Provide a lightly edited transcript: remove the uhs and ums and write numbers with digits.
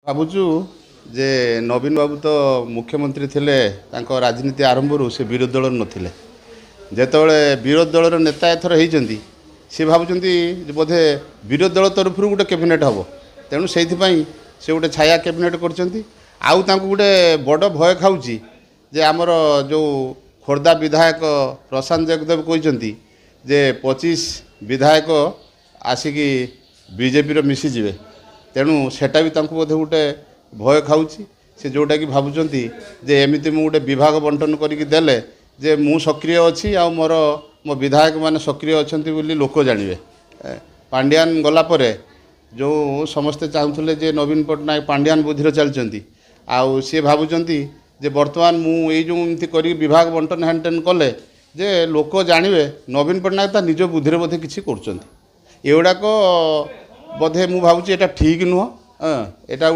ଭାବୁଛୁ ଯେ ନବୀନ ବାବୁ ତ ମୁଖ୍ୟମନ୍ତ୍ରୀ ଥିଲେ ତାଙ୍କ ରାଜନୀତି ଆରମ୍ଭରୁ ସେ ବିରୋଧୀ ଦଳର ନଥିଲେ। ଯେତେବେଳେ ବିରୋଧୀ ଦଳର ନେତା ଏଥର ହେଇଛନ୍ତି ସେ ଭାବୁଛନ୍ତି ଯେ ବୋଧେ ବିରୋଧୀ ଦଳ ତରଫରୁ ଗୋଟେ କ୍ୟାବିନେଟ୍ ହେବ, ତେଣୁ ସେଇଥିପାଇଁ ସେ ଗୋଟେ ଛାୟା କ୍ୟାବିନେଟ୍ କରିଛନ୍ତି। ଆଉ ତାଙ୍କୁ ଗୋଟେ ବଡ଼ ଭୟ ଖାଉଛି ଯେ ଆମର ଯେଉଁ ଖୋର୍ଦ୍ଧା ବିଧାୟକ ପ୍ରଶାନ୍ତ ଜଗଦେବ କହିଛନ୍ତି ଯେ 25 ବିଧାୟକ ଆସିକି ବିଜେପିର ମିଶିଯିବେ, ତେଣୁ ସେଟା ବି ତାଙ୍କୁ ବୋଧେ ଗୋଟେ ଭୟ ଖାଉଛି। ସେ ଯେଉଁଟାକି ଭାବୁଛନ୍ତି ଯେ ଏମିତି ମୁଁ ଗୋଟେ ବିଭାଗ ବଣ୍ଟନ କରିକି ଦେଲେ ଯେ ମୁଁ ସକ୍ରିୟ ଅଛି ଆଉ ମୋ ବିଧାୟକମାନେ ସକ୍ରିୟ ଅଛନ୍ତି ବୋଲି ଲୋକ ଜାଣିବେ। ପାଣ୍ଡିଆନ ଗଲା ପରେ ଯେଉଁ ସମସ୍ତେ ଚାହୁଁଥିଲେ ଯେ ନବୀନ ପଟ୍ଟନାୟକ ପାଣ୍ଡିଆନ ବୁଦ୍ଧିରେ ଚାଲିଛନ୍ତି, ଆଉ ସିଏ ଭାବୁଛନ୍ତି ଯେ ବର୍ତ୍ତମାନ ମୁଁ ଏଇ ଯେଉଁ ଏମିତି କରିକି ବିଭାଗ ବଣ୍ଟନ ହ୍ୟାଣ୍ଡଟେନ୍ କଲେ ଯେ ଲୋକ ଜାଣିବେ ନବୀନ ପଟ୍ଟନାୟକ ତା ନିଜ ବୁଦ୍ଧିରେ ବୋଧେ କିଛି କରୁଛନ୍ତି। ଏଗୁଡ଼ାକ ବୋଧେ ମୁଁ ଭାବୁଛି ଏଇଟା ଠିକ୍ ନୁହଁ। ଏଇଟା